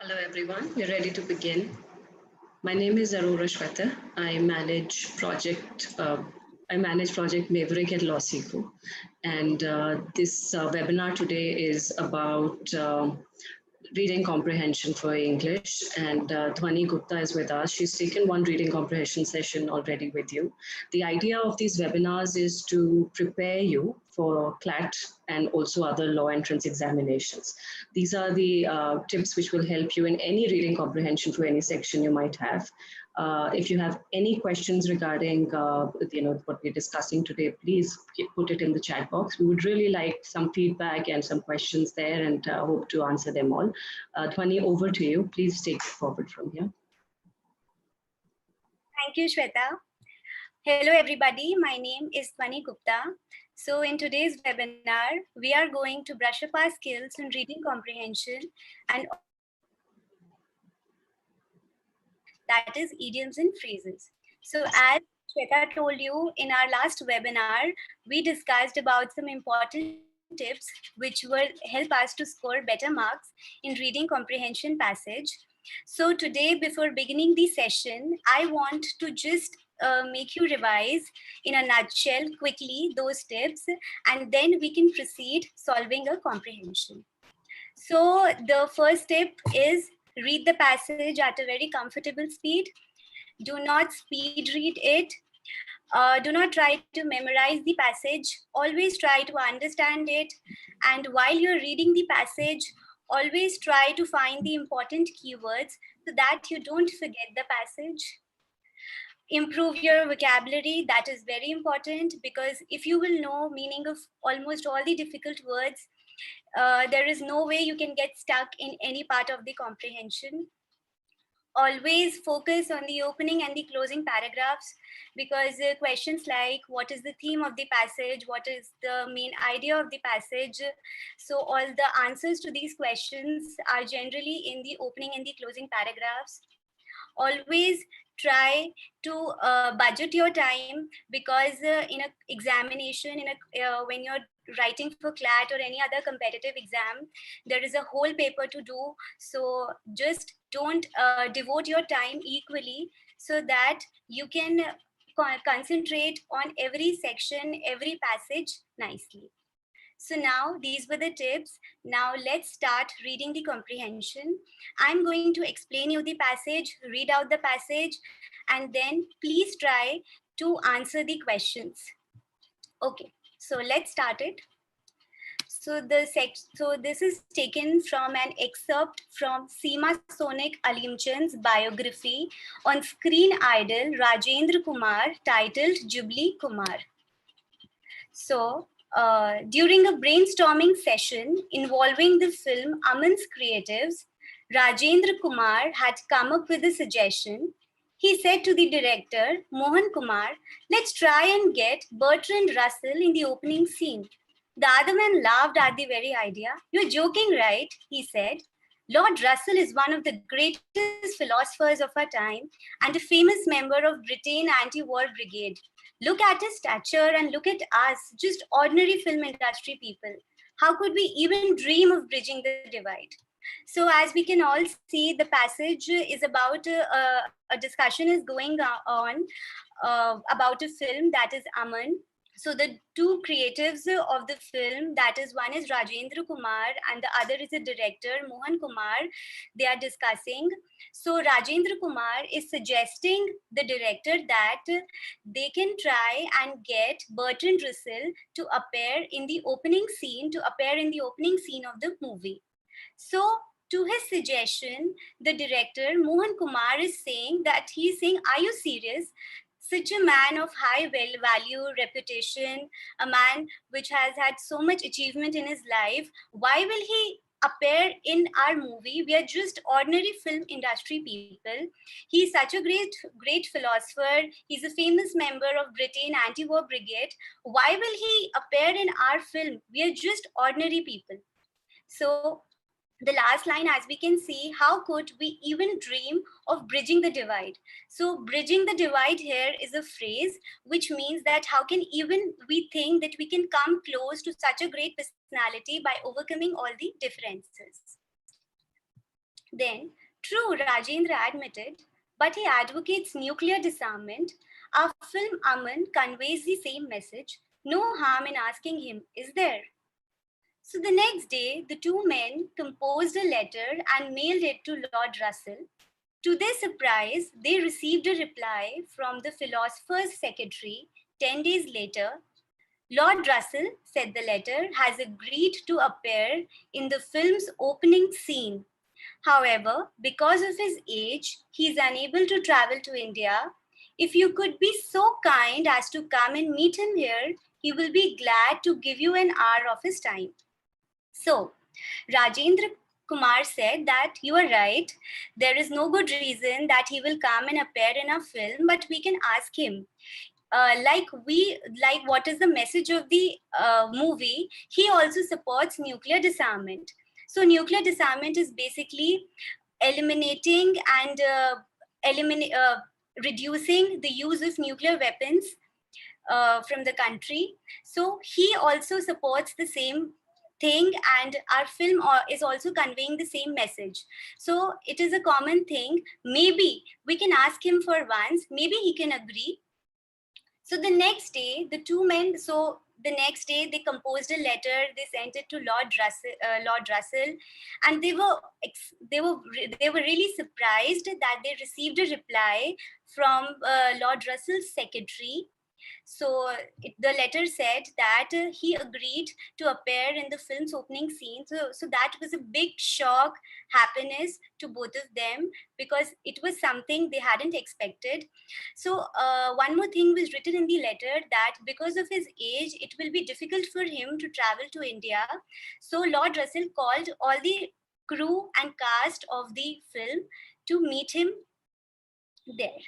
Hello everyone, we're ready to begin. My name is Aurora Shweta. I manage project Maverick at LawSikho, and this webinar today is about reading comprehension for English, and Dhwani Gupta is with us. She's taken one reading comprehension session already with you. The idea of these webinars is to prepare you for CLAT and also other law entrance examinations. These are the tips which will help you in any reading comprehension for any section you might have. If you have any questions regarding what we're discussing today, please put it in the chat box. We would really like some feedback and some questions there, and hope to answer them all. Dhwani, over to you. Please take it forward from here. Thank you, Shweta. Hello, everybody. My name is Dhwani Gupta. So in today's webinar, we are going to brush up our skills in reading comprehension and that is idioms and phrases. So as Shweta told you in our last webinar, we discussed about some important tips which will help us to score better marks in reading comprehension passage. So today, before beginning the session, I want to just make you revise in a nutshell quickly those tips, and then we can proceed solving a comprehension. So the first tip is read the passage at a very comfortable speed. Do not speed read it. Do not try to memorize the passage. Always try to understand it. And while you're reading the passage, always try to find the important keywords so that you don't forget the passage. Improve your vocabulary. That is very important, because if you will know meaning of almost all the difficult words, there is no way you can get stuck in any part of the comprehension. Always focus on the opening and the closing paragraphs, because questions like what is the theme of the passage, what is the main idea of the passage, so all the answers to these questions are generally in the opening and the closing paragraphs. Always try to budget your time, because in an examination, when you're writing for CLAT or any other competitive exam, there is a whole paper to do. So just don't devote your time equally, so that you can concentrate on every section, every passage nicely. So now these were the tips. Now let's start reading the comprehension. I'm going to explain you the passage, read out the passage, and then please try to answer the questions. Okay, so let's start it. So this is taken from an excerpt from Seema Sonik Alimchand's biography on screen idol Rajendra Kumar, titled Jubilee Kumar. So during a brainstorming session involving the film Aman's creatives, Rajendra Kumar had come up with a suggestion. He said to the director, Mohan Kumar, let's try and get Bertrand Russell in the opening scene. The other man laughed at the very idea. You're joking, right? He said. Lord Russell is one of the greatest philosophers of our time and a famous member of Britain Anti-War Brigade. Look at his stature and look at us, just ordinary film industry people. How could we even dream of bridging the divide? So as we can all see, the passage is about a discussion is going on about a film, that is Aman. So the two creatives of the film, that is, one is Rajendra Kumar and the other is the director, Mohan Kumar, they are discussing. So Rajendra Kumar is suggesting the director that they can try and get Bertrand Russell to appear in the opening scene, of the movie. So to his suggestion, the director, Mohan Kumar, is saying that are you serious? Such a man of high value, reputation, a man which has had so much achievement in his life, why will he appear in our movie? We are just ordinary film industry people. He's such a great philosopher. He's a famous member of Britain Anti-War Brigade. Why will he appear in our film? We are just ordinary people. So the last line, as we can see, how could we even dream of bridging the divide? So bridging the divide here is a phrase which means that how can even we think that we can come close to such a great personality by overcoming all the differences. Then, true, Rajendra admitted, but he advocates nuclear disarmament. Our film Aman conveys the same message. No harm in asking him, is there? So the next day, the two men composed a letter and mailed it to Lord Russell. To their surprise, they received a reply from the philosopher's secretary 10 days later. Lord Russell, said the letter, has agreed to appear in the film's opening scene. However, because of his age, he is unable to travel to India. If you could be so kind as to come and meet him here, he will be glad to give you an hour of his time. So, Rajendra Kumar said that you are right. There is no good reason that he will come and appear in a film, but we can ask him. Like what is the message of the movie? He also supports nuclear disarmament. So nuclear disarmament is basically eliminating and reducing the use of nuclear weapons from the country. So he also supports the same thing, and our film is also conveying the same message. So it is a common thing. Maybe we can ask him for once, maybe he can agree. So the next day, the next day they composed a letter. They sent it to Lord Russell, and they were really surprised that they received a reply from Lord Russell's secretary. So the letter said that he agreed to appear in the film's opening scene. So that was a big shock, happiness to both of them, because it was something they hadn't expected. So one more thing was written in the letter, that because of his age, it will be difficult for him to travel to India. So Lord Russell called all the crew and cast of the film to meet him there.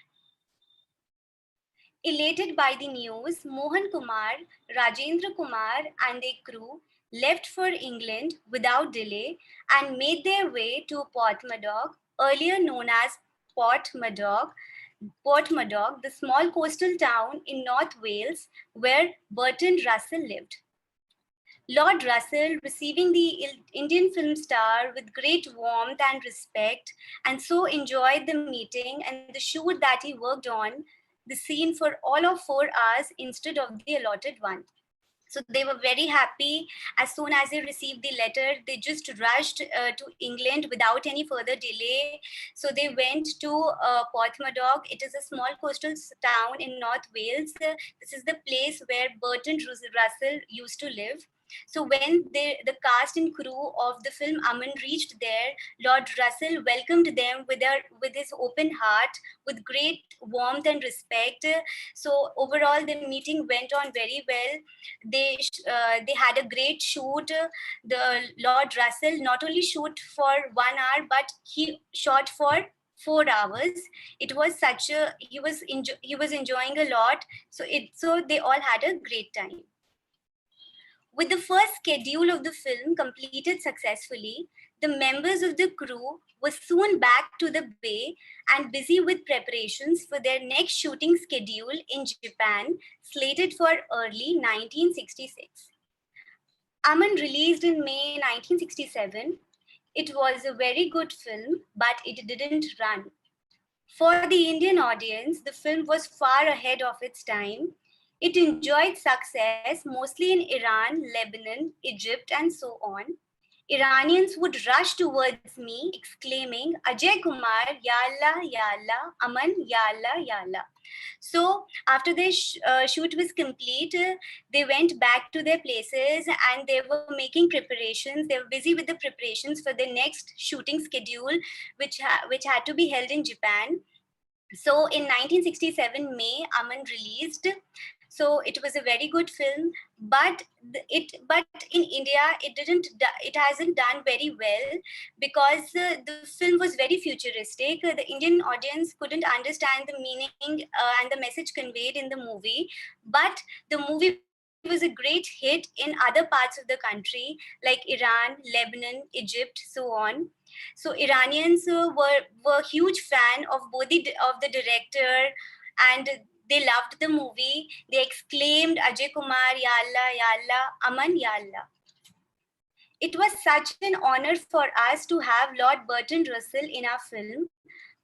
Elated by the news, Mohan Kumar, Rajendra Kumar and their crew left for England without delay and made their way to Porthmadog, earlier known as Porthmadog, the small coastal town in North Wales where Bertrand Russell lived. Lord Russell, receiving the Indian film star with great warmth and respect, and so enjoyed the meeting and the shoot that he worked on, the scene for all of 4 hours instead of the allotted one. So they were very happy. As soon as they received the letter, they just rushed to England without any further delay. So they went to Porthmadog. It is a small coastal town in North Wales. This is the place where Bertrand Russell used to live. So when the cast and crew of the film Aman reached there, Lord Russell welcomed them with his open heart, with great warmth and respect. So overall, the meeting went on very well. They had a great shoot. The Lord Russell not only shoot for 1 hour, but he shot for 4 hours. It was he was enjoying a lot. So they all had a great time. With the first schedule of the film completed successfully, the members of the crew were soon back to the bay and busy with preparations for their next shooting schedule in Japan, slated for early 1966. Aman released in May 1967. It was a very good film, but it didn't run. For the Indian audience, the film was far ahead of its time. It enjoyed success mostly in Iran, Lebanon, Egypt, and so on. Iranians would rush towards me, exclaiming, Ajay Kumar, Ya Allah, Ya Allah, Aman, Ya Allah, Ya Allah. So after the shoot was complete, they went back to their places and they were making preparations. They were busy with the preparations for the next shooting schedule, which had to be held in Japan. So in 1967 May, Aman released. So it was a very good film, but in India it hasn't done very well, because the film was very futuristic. The Indian audience couldn't understand the meaning and the message conveyed in the movie, but the movie was a great hit in other parts of the country like Iran, Lebanon, Egypt, so on. So Iranians were huge fan of both of the director, and they loved the movie. They exclaimed, Ajay Kumar, Ya Allah, Ya Allah, Aman, Ya Allah. It was such an honor for us to have Lord Bertrand Russell in our film.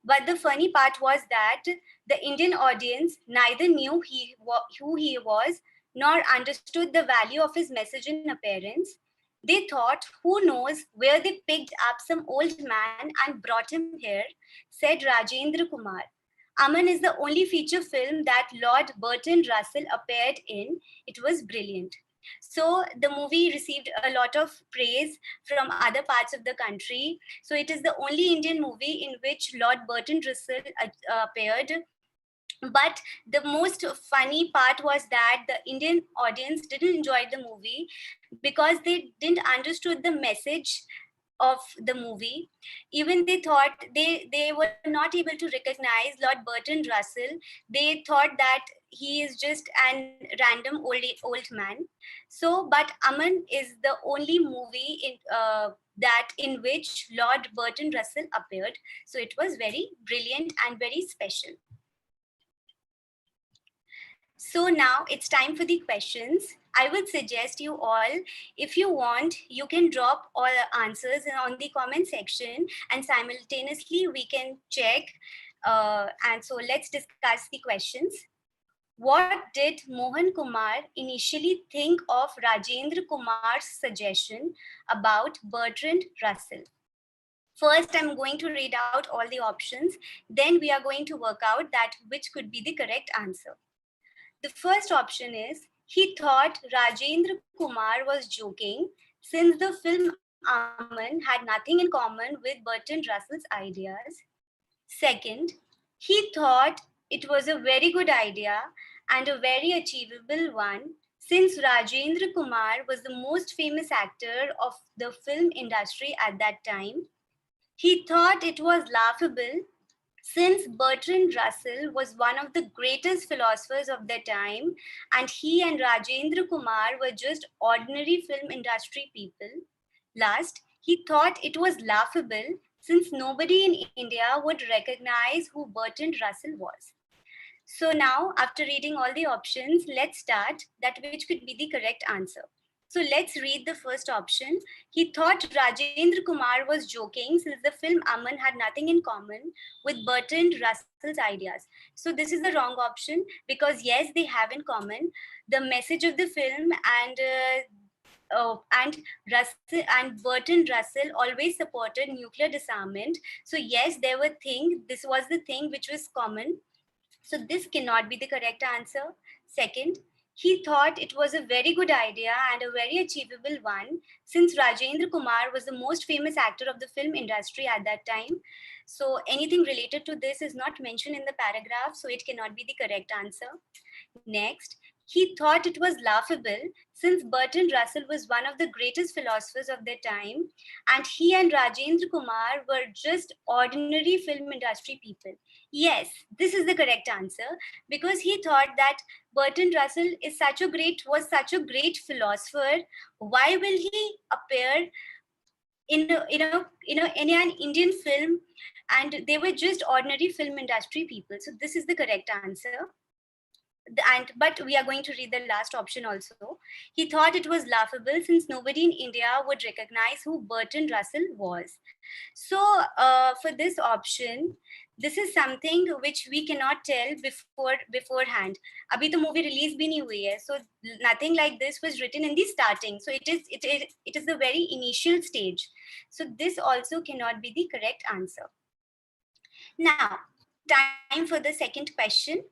But the funny part was that the Indian audience neither knew who he was nor understood the value of his message and appearance. They thought, who knows where they picked up some old man and brought him here, said Rajendra Kumar. Aman is the only feature film that Lord Bertrand Russell appeared in. It was brilliant. So the movie received a lot of praise from other parts of the country. So it is the only Indian movie in which Lord Bertrand Russell appeared. But the most funny part was that the Indian audience didn't enjoy the movie because they didn't understood the message of the movie. Even they thought they were not able to recognize Lord Bertrand Russell. They thought that he is just an random old man. So but Aman is the only movie in which Lord Bertrand Russell appeared. So it was very brilliant and very special. So now it's time for the questions. I would suggest you all, if you want, you can drop all the answers on the comment section and simultaneously we can check. And so let's discuss the questions. What did Mohan Kumar initially think of Rajendra Kumar's suggestion about Bertrand Russell? First, I'm going to read out all the options. Then we are going to work out that which could be the correct answer. The first option is, he thought Rajendra Kumar was joking since the film Aman had nothing in common with Bertrand Russell's ideas. Second, he thought it was a very good idea and a very achievable one since Rajendra Kumar was the most famous actor of the film industry at that time. He thought it was laughable since Bertrand Russell was one of the greatest philosophers of their time and he and Rajendra Kumar were just ordinary film industry people. Last, he thought it was laughable since nobody in India would recognize who Bertrand Russell was. So now, after reading all the options, let's start that which could be the correct answer. So let's read the first option. He thought Rajendra Kumar was joking since the film Aman had nothing in common with Bertrand Russell's ideas. So this is the wrong option because yes, they have in common the message of the film and Bertrand Russell always supported nuclear disarmament. So yes, this was the thing which was common. So this cannot be the correct answer. Second, he thought it was a very good idea and a very achievable one since Rajendra Kumar was the most famous actor of the film industry at that time. So anything related to this is not mentioned in the paragraph, so it cannot be the correct answer. Next, he thought it was laughable since Bertrand Russell was one of the greatest philosophers of their time and he and Rajendra Kumar were just ordinary film industry people. Yes, this is the correct answer because he thought that Bertrand Russell was such a great philosopher. Why will he appear in an Indian film? And they were just ordinary film industry people. So this is the correct answer. But we are going to read the last option also. He thought it was laughable since nobody in India would recognize who Bertrand Russell was. So for this option, this is something which we cannot tell beforehand. Abhi to movie release bhi nahi hui hai, so nothing like this was written in the starting. So it is the very initial stage. So this also cannot be the correct answer. Now, time for the second question.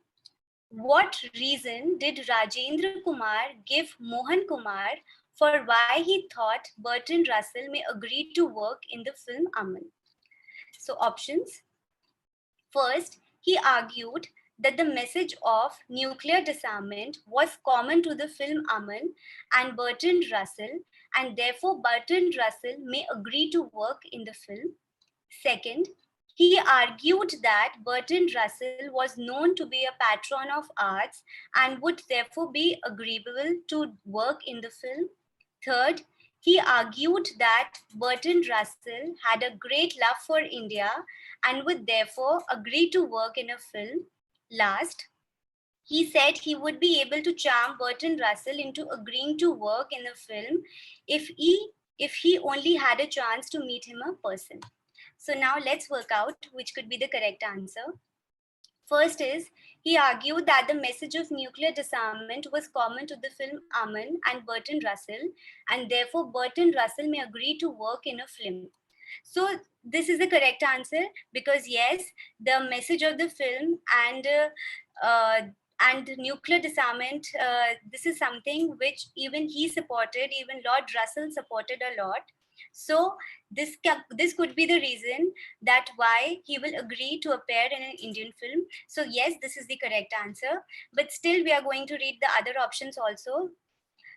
What reason did Rajendra Kumar give Mohan Kumar for why he thought Bertrand Russell may agree to work in the film Aman? So options. First, he argued that the message of nuclear disarmament was common to the film Aman and Bertrand Russell, and therefore Bertrand Russell may agree to work in the film. Second, he argued that Bertrand Russell was known to be a patron of arts and would therefore be agreeable to work in the film. Third, he argued that Bertrand Russell had a great love for India and would therefore agree to work in a film. Last, he said he would be able to charm Bertrand Russell into agreeing to work in the film if if he only had a chance to meet him in person. So now let's work out which could be the correct answer. First is, he argued that the message of nuclear disarmament was common to the film Aman and Burton Russell, and therefore Burton Russell may agree to work in a film. So this is the correct answer, because yes, the message of the film and nuclear disarmament, this is something which even he supported, even Lord Russell supported a lot. So this could be the reason that why he will agree to appear in an Indian film. So yes, this is the correct answer. But still, we are going to read the other options also.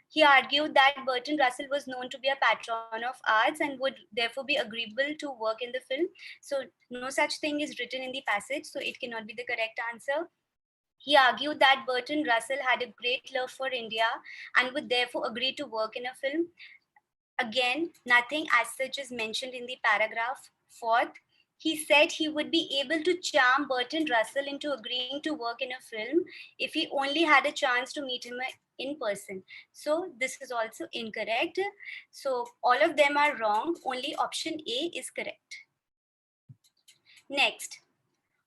He argued that Burton Russell was known to be a patron of arts and would therefore be agreeable to work in the film. So no such thing is written in the passage, so it cannot be the correct answer. He argued that Burton Russell had a great love for India and would therefore agree to work in a film. Again, nothing as such is mentioned in the paragraph. Fourth, he said he would be able to charm Burton Russell into agreeing to work in a film if he only had a chance to meet him in person. So this is also incorrect. So all of them are wrong. Only option A is correct. Next,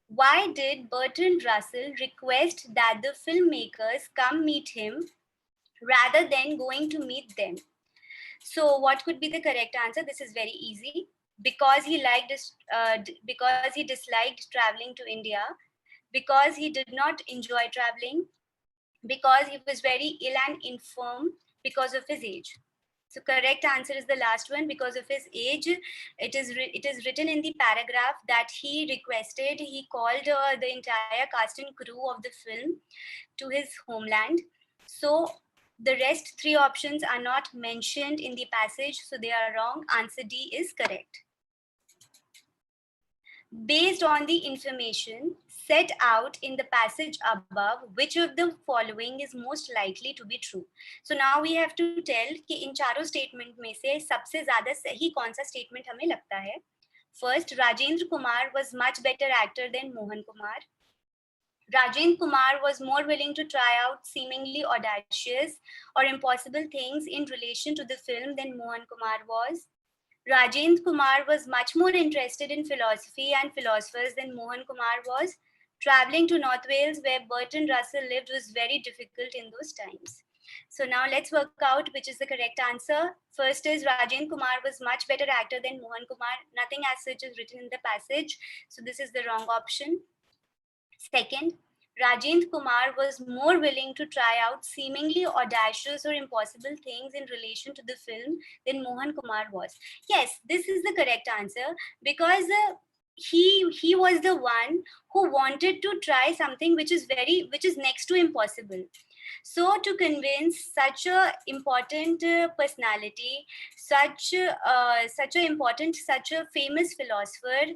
why did Burton Russell request that the filmmakers come meet him rather than going to meet them? So what could be the correct answer? This is very easy. Because he because he disliked traveling to India, because he did not enjoy traveling, because he was very ill and infirm, because of his age. So correct answer is the last one, because of his age. It is written in the paragraph that he called the entire cast and crew of the film to his homeland. So the rest three options are not mentioned in the passage, so they are wrong. Answer D is correct. Based on the information set out in the passage above, which of the following is most likely to be true? So now we have to tell कि इन चारों statement में से सबसे ज़्यादा सही कौन सा statement हमें लगता है? First, Rajendra Kumar was much better actor than Mohan Kumar. Rajendra Kumar was more willing to try out seemingly audacious or impossible things in relation to the film than Mohan Kumar was. Rajendra Kumar was much more interested in philosophy and philosophers than Mohan Kumar was. Traveling to North Wales, where Burton Russell lived, was very difficult in those times. So now let's work out which is the correct answer. First is Rajendra Kumar was much better actor than Mohan Kumar. Nothing as such is written in the passage, so this is the wrong option. Second, Rajendra Kumar was more willing to try out seemingly audacious or impossible things in relation to the film than Mohan Kumar was. Yes, this is the correct answer, because he was the one who wanted to try something which is next to impossible. So to convince such a important personality, such a famous philosopher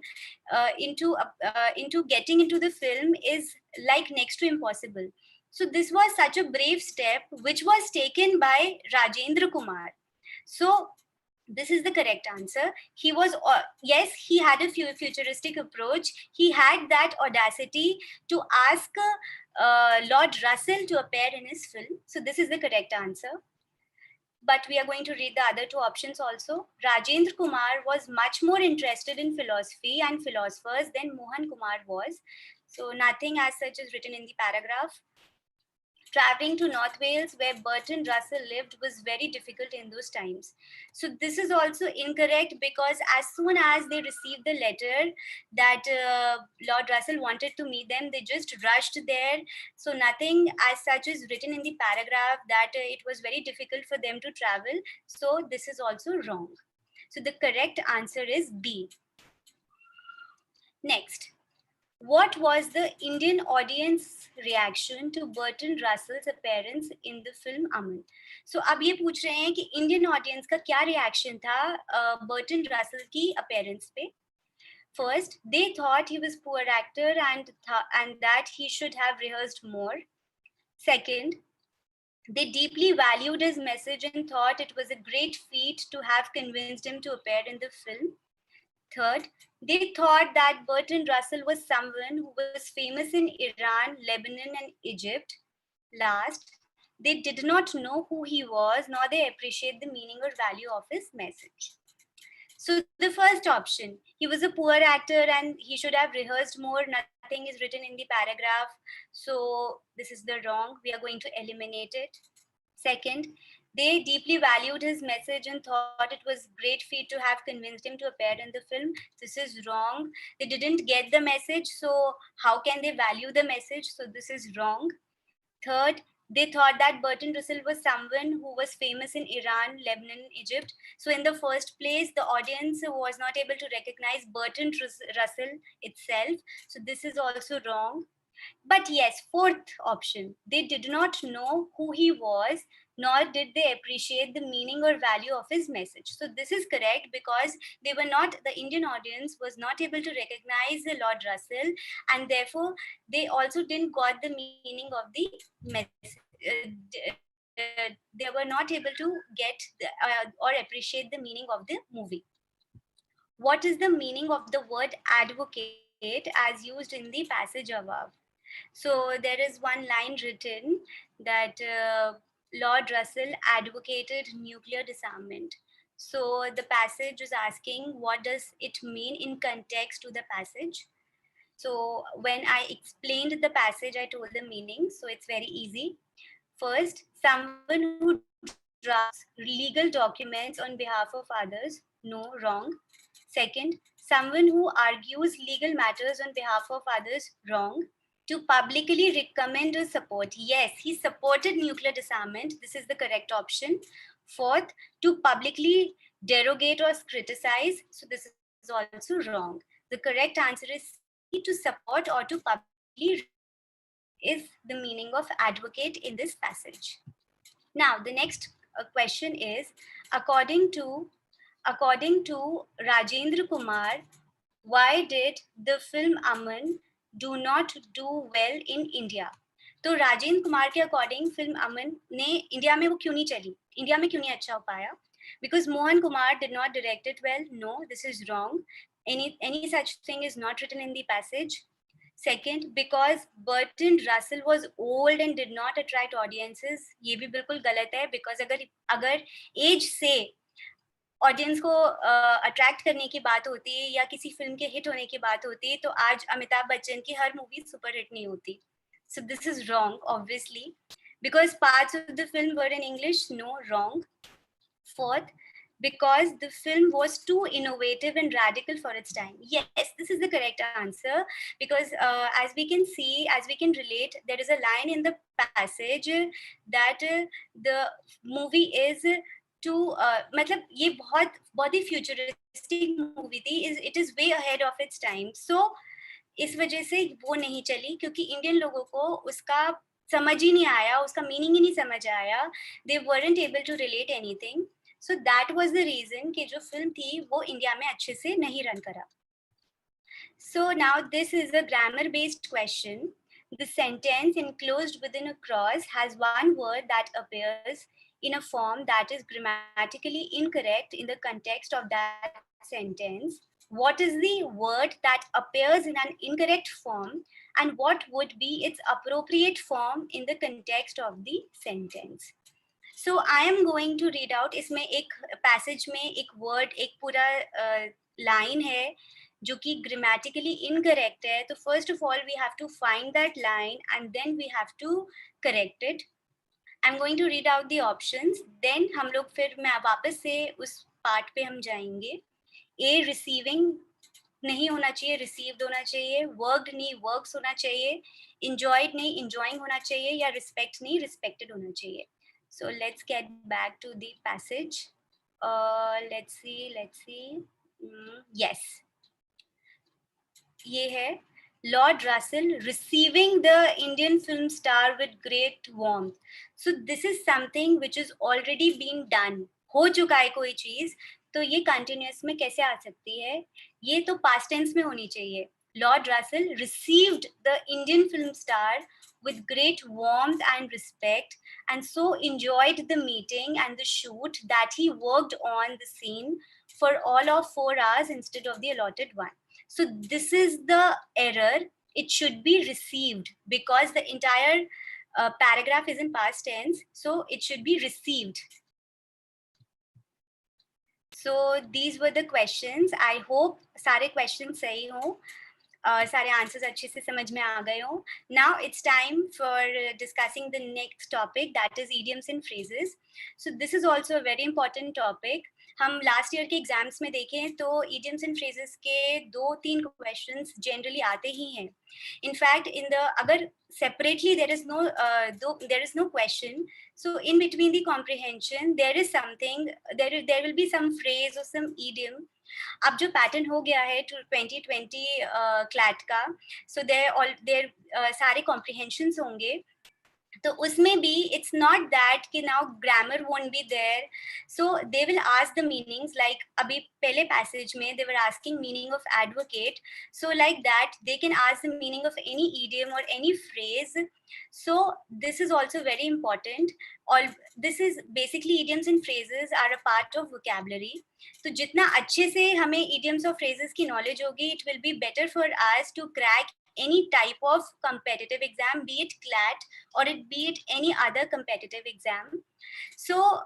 into getting into the film is like next to impossible. So this was such a brave step which was taken by Rajendra Kumar. So this is the correct answer. He was, yes, he had a futuristic approach. He had that audacity to ask Lord Russell to appear in his film. So this is the correct answer. But we are going to read the other two options also. Rajendra Kumar was much more interested in philosophy and philosophers than Mohan Kumar was. So nothing as such is written in the paragraph. Traveling to North Wales, where Burton Russell lived, was very difficult in those times. So this is also incorrect, because as soon as they received the letter that Lord Russell wanted to meet them, they just rushed there. So nothing as such is written in the paragraph that it was very difficult for them to travel. So this is also wrong. So the correct answer is B. Next. What was the Indian audience reaction to Burton Russell's appearance in the film Aman? So अब ये पूछ रहे हैं कि Indian audience का क्या reaction था Burton Russell की appearance पे? First, they thought he was poor actor and that he should have rehearsed more. Second, they deeply valued his message and thought it was a great feat to have convinced him to appear in the film. Third, they thought that Burton Russell was someone who was famous in Iran, Lebanon, and Egypt. Last, they did not know who he was, nor they appreciate the meaning or value of his message. So the first option, he was a poor actor and he should have rehearsed more. Nothing is written in the paragraph. So this is the wrong. We are going to eliminate it. Second, they deeply valued his message and thought it was great feat to have convinced him to appear in the film. This is wrong. They didn't get the message, so how can they value the message? So this is wrong. Third, they thought that Bertrand Russell was someone who was famous in Iran, Lebanon, Egypt. So in the first place, the audience was not able to recognize Bertrand Russell itself. So this is also wrong. But yes, fourth option, they did not know who he was, nor did they appreciate the meaning or value of his message. So this is correct because they were not, the Indian audience was not able to recognize the Lord Russell, and therefore they also didn't got the meaning of the message. They were not able to get or appreciate the meaning of the movie. What is the meaning of the word advocate as used in the passage above? So there is one line written that Lord Russell advocated nuclear disarmament. So the passage is asking what does it mean in context to the passage. So when I explained the passage, I told the meaning. So it's very easy. First, someone who drafts legal documents on behalf of others. No, wrong. Second, someone who argues legal matters on behalf of others. Wrong. To publicly recommend or support. Yes, he supported nuclear disarmament. This is the correct option. Fourth, to publicly derogate or criticize. So this is also wrong. The correct answer is C, to support or to publicly is the meaning of advocate in this passage. Now, the next question is, according to Rajendra Kumar, why did the film Aman do not do well in India? तो राजेंद्र कुमार के according film अमन ने India में वो क्यों नहीं चली, India में क्यों नहीं अच्छा हो पाया? Because Mohan Kumar did not direct it well. No, this is wrong. Any such thing is not written in the passage. Second, because Bertrand Russell was old and did not attract audiences. ये भी बिल्कुल गलत है, because अगर age से audience को attract करने की बात होती है या किसी फिल्म के हिट होने की बात होती है, तो आज अमिताभ बच्चन की हर मूवी सुपर हिट नहीं होती. So this is wrong, obviously, because parts of the film were in English. No, wrong. Fourth, because the film was too innovative and radical for its time. Yes, this is the correct answer, because as we can see, as we can relate, there is a line in the passage that the movie is to मतलब ये बहुत ही futuristic movie थी. It is way ahead of its time. So इस वजह से वो नहीं चली, क्योंकि इंडियन लोगों को उसका समझ ही नहीं आया, उसका मीनिंग ही नहीं समझ आया. They weren't able to relate anything. So that was the reason कि जो फिल्म थी वो इंडिया में अच्छे से नहीं रन करा. So now this is a grammar based question. The sentence enclosed within a clause has one word that appears in a form that is grammatically incorrect in the context of that sentence. What is the word that appears in an incorrect form, and what would be its appropriate form in the context of the sentence? So I am going to read out. इसमें एक passage में एक word, एक पूरा line है जो कि grammatically incorrect है. तो first of all we have to find that line and then we have to correct it. I'm going to read out the options. Then हम लोग फिर मैं वापस से उस part पे हम जाएंगे. A, receiving नहीं होना चाहिए, received होना चाहिए. Worked नहीं, works होना चाहिए. Enjoyed नहीं, enjoying होना चाहिए. या respect नहीं, respected होना चाहिए. So let's get back to the passage. Let's see. Yes. ये है Lord Russell receiving the Indian film star with great warmth. So this is something which is already been done. हो चुका है कोई चीज, तो ये continuous में कैसे आ सकती है? ये तो past tense में होनी चाहिए. Lord Russell received the Indian film star with great warmth and respect, and so enjoyed the meeting and the shoot that he worked on the scene for all of 4 hours instead of the allotted one. So this is the error. It should be received, because the entire paragraph is in past tense, so it should be received. So these were the questions. I hope सारे questions सही हो, सारे answers अच्छे से समझ में आ गए हो. Now it's time for discussing the next topic, that is idioms and phrases. So this is also a very important topic. हम लास्ट ईयर के एग्जाम्स में देखें तो idioms and phrases के 2-3 questions generally आते ही हैं. In fact, in the अगर separately there is no question, so in between the comprehension there is something, there will be some phrase or some idiom. अब जो pattern हो गया है 2020 CLAT का, so there सारे comprehensions होंगे. तो उसमें भी it's not that कि now grammar won't be there, so they will ask the meanings, like अभी पहले passage में they were asking meaning of advocate, so like that they can ask the meaning of any idiom or any phrase. So this is also very important. All this is basically idioms and phrases are a part of vocabulary. तो जितना अच्छे से हमें idioms और phrases की knowledge होगी, it will be better for us to crack any type of competitive exam, be it CLAT or be it any other competitive exam. So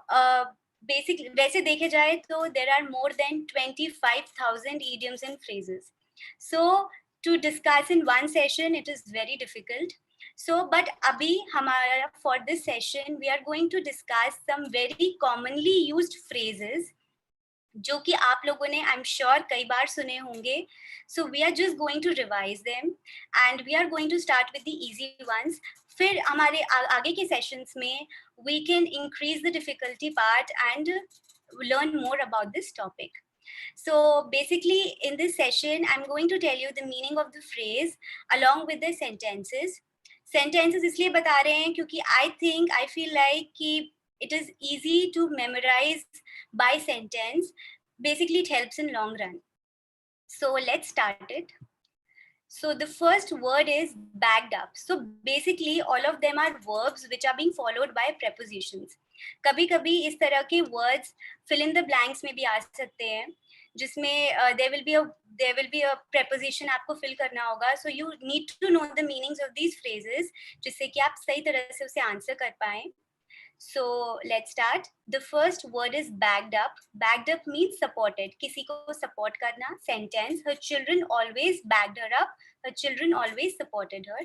basically वैसे देखे जाए तो there are more than 25,000 idioms and phrases. So to discuss in one session it is very difficult. So but अभी हमारा for this session we are going to discuss some very commonly used phrases जो कि आप लोगों ने I'm sure कई बार सुने होंगे. So we are just going to revise them and we are going to start with the easy ones. फिर हमारे आगे के sessions में we can increase the difficulty part and learn more about this topic. So basically in this session I'm going to tell you the meaning of the phrase along with the sentences. Sentences इसलिए बता रहे हैं क्योंकि I feel like कि it is easy to memorize by sentence. Basically it helps in long run. So let's start it. So the first word is backed up. So basically all of them are verbs which are being followed by prepositions. कभी-कभी इस तरह के words fill in the blanks में भी आ सकते हैं जिसमें there will be a preposition आपको fill करना होगा. So you need to know the meanings of these phrases जिससे कि आप सही तरह से उसे answer कर पाएं. So let's start. The first word is backed up. Backed up means supported. किसी को support करना. Sentence. Her children always backed her up. Her children always supported her.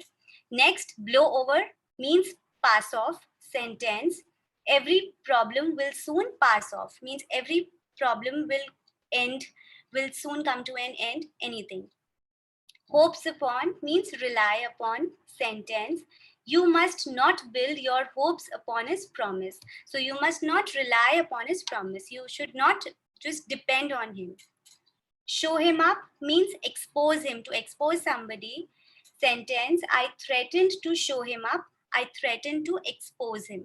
Next, blow over means pass off. Sentence. Every problem will soon pass off. Means every problem will soon come to an end. Anything. Hopes upon means rely upon. Sentence. You must not build your hopes upon his promise. So you must not rely upon his promise. You should not just depend on him. Show him up means expose him, to expose somebody. Sentence, I threatened to show him up. I threatened to expose him.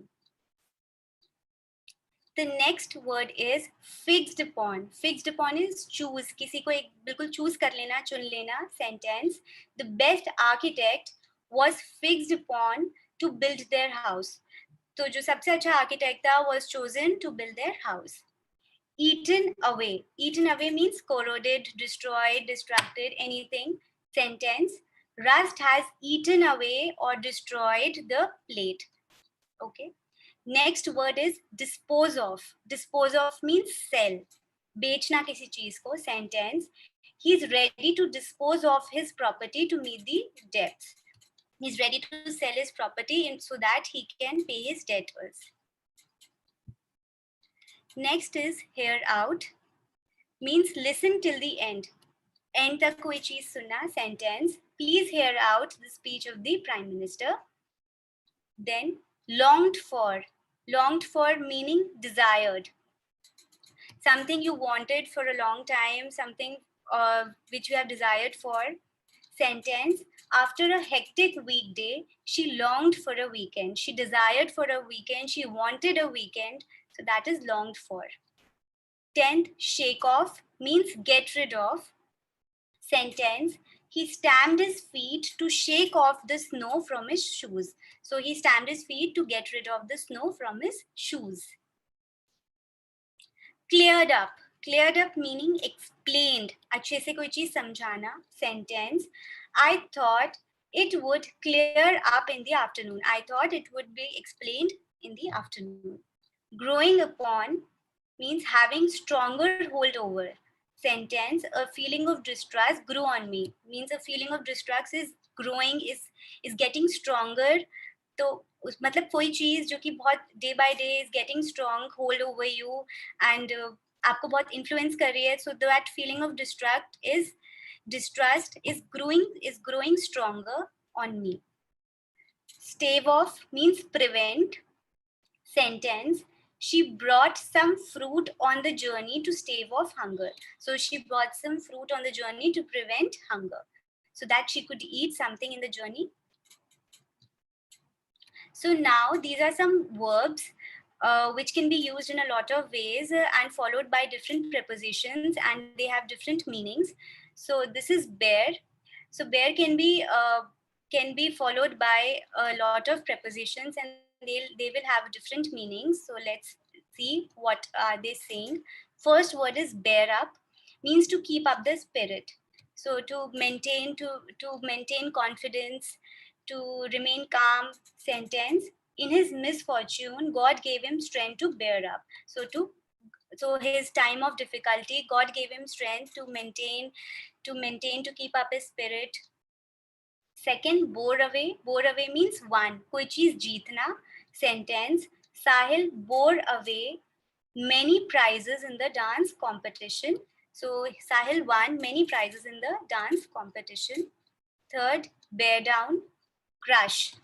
The next word is fixed upon. Fixed upon is choose. किसी को एक बिल्कुल choose कर लेना, चुन लेना. Sentence, the best architect was fixed upon to build their house. तो जो सबसे अच्छा architect था was chosen to build their house. Eaten away. Eaten away means corroded, destroyed, distracted, anything. Sentence, rust has eaten away or destroyed the plate. Okay. Next word is dispose of. Dispose of means sell. बेचना किसी चीज को. Sentence, he is ready to dispose of his property to meet the debts. He's ready to sell his property so that he can pay his debtors. Next is hear out. Means listen till the end. End तक कोई चीज सुनना. Sentence, please hear out the speech of the Prime Minister. Then longed for. Longed for meaning desired. Something you wanted for a long time, something which you have desired for. Sentence, after a hectic weekday, she longed for a weekend. She desired for a weekend. She wanted a weekend. So that is longed for. 10th, shake off means get rid of. Sentence, he stamped his feet to shake off the snow from his shoes. So he stamped his feet to get rid of the snow from his shoes. Cleared up. Cleared up meaning explained. अच्छे से कोई चीज समझाना. Sentence, I thought it would clear up in the afternoon. I thought it would be explained in the afternoon. Growing upon means having stronger hold over. Sentence, a feeling of distrust grew on me, means a feeling of distrust is growing, is getting stronger. तो मतलब कोई चीज जो कि बहुत day by day is getting strong hold over you and आपको बहुत influence कर रही है, so that feeling of distrust is growing stronger on me. Stave off means prevent. Sentence, she brought some fruit on the journey to stave off hunger. So she brought some fruit on the journey to prevent hunger, so that she could eat something in the journey. So now these are some verbs which can be used in a lot of ways and followed by different prepositions, and they have different meanings. So this is bear. So bear can be followed by a lot of prepositions, and they will have different meanings. So let's see what are they saying. First word is bear up, means to keep up the spirit. So to maintain confidence, to remain calm. Sentence, in his misfortune, God gave him strength to bear up. So his time of difficulty, God gave him strength to maintain, to keep up his spirit. Second, bore away. Bore away means won. कोई चीज जीतना. Sentence, Sahil bore away many prizes in the dance competition. So Sahil won many prizes in the dance competition. Third, bear down, crush.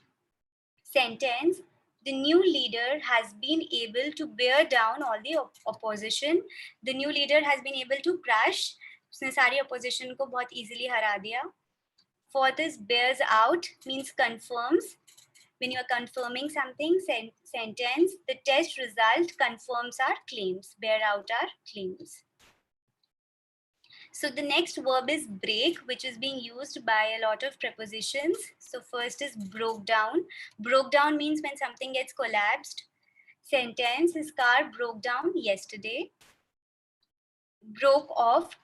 Sentence, the new leader has been able to bear down all the opposition. The new leader has been able to crush. उसने सारी opposition को बहुत easily हरा दिया. Fourth is bears out, means confirms. When you are confirming something. Sentence, the test result confirms our claims. Bear out our claims. So the next verb is break, which is being used by a lot of prepositions. So first is broke down. Broke down means when something gets collapsed. Sentence, his car broke down yesterday. Broke off,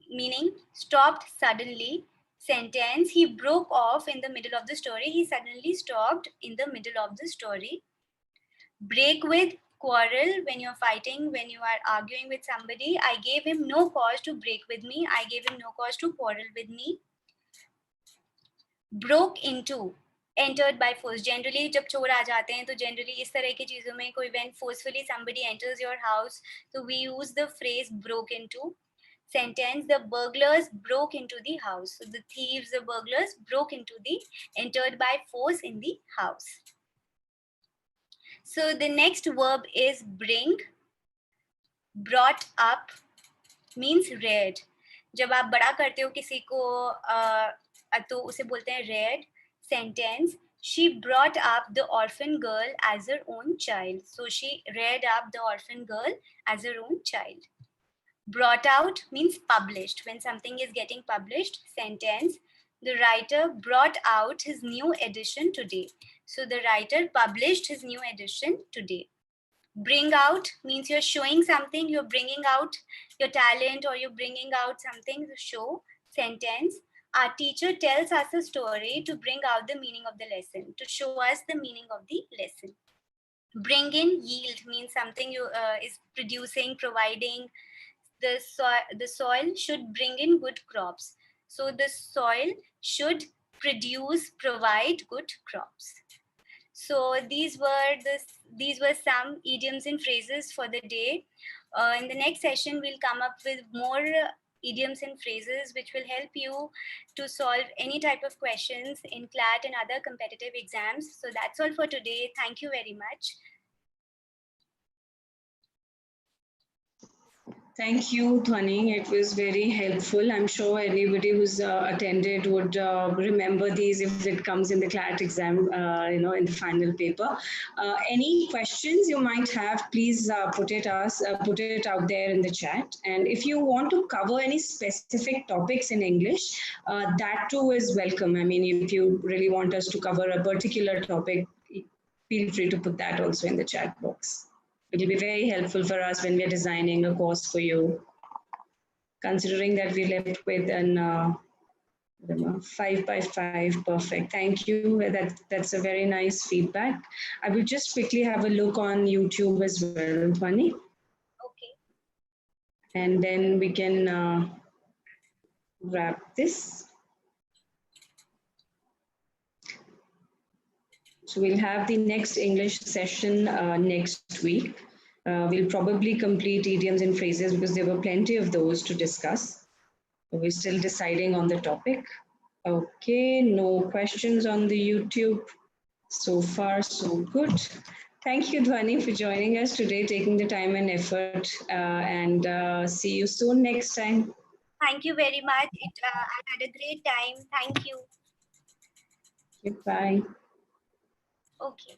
meaning stopped suddenly. Sentence, he broke off in the middle of the story. He suddenly stopped in the middle of the story. Break with, quarrel, when you're fighting, when you are arguing with somebody. I gave him no cause to break with me. I gave him no cause to quarrel with me. Broke into, entered by force. Generally जब चोर आ जाते हैं तो generally इस तरह की चीजों में कोई when forcefully somebody enters your house, so we use the phrase broke into. Sentence, the burglars broke into the house. So the thieves, the burglars entered by force in the house. So the next verb is bring. Brought up means reared. जब आप बड़ा करते हो किसी को तो उसे बोलते हैं reared. Sentence, she brought up the orphan girl as her own child. So she reared up the orphan girl as her own child. Brought out means published, when something is getting published. Sentence, the writer brought out his new edition today. So the writer published his new edition today. Bring out means you're showing something, you're bringing out your talent, or you're bringing out something to show. Sentence, our teacher tells us a story to bring out the meaning of the lesson, to show us the meaning of the lesson. Bring in, yield means something is producing, providing. The soil should bring in good crops. So the soil should provide good crops. So these were some idioms and phrases for the day. In the next session, we'll come up with more idioms and phrases which will help you to solve any type of questions in CLAT and other competitive exams. So that's all for today. Thank you very much. Thank you, Dhwani. It was very helpful. I'm sure anybody who's attended would remember these if it comes in the CLAT exam, in the final paper. Any questions you might have, please put it out there in the chat. And if you want to cover any specific topics in English, that too is welcome. I mean, if you really want us to cover a particular topic, feel free to put that also in the chat box. It will be very helpful for us when we're designing a course for you, considering that we're left with 5 by 5, perfect. Thank you. That's a very nice feedback. I will just quickly have a look on YouTube as well, Dhwani, Okay. and then we can wrap this. So we'll have the next English session next week. We'll probably complete idioms and phrases because there were plenty of those to discuss. We're still deciding on the topic. Okay, no questions on the YouTube. So far, so good. Thank you, Dhwani, for joining us today, taking the time and effort, and see you soon next time. Thank you very much. I had a great time. Thank you. Goodbye. Okay.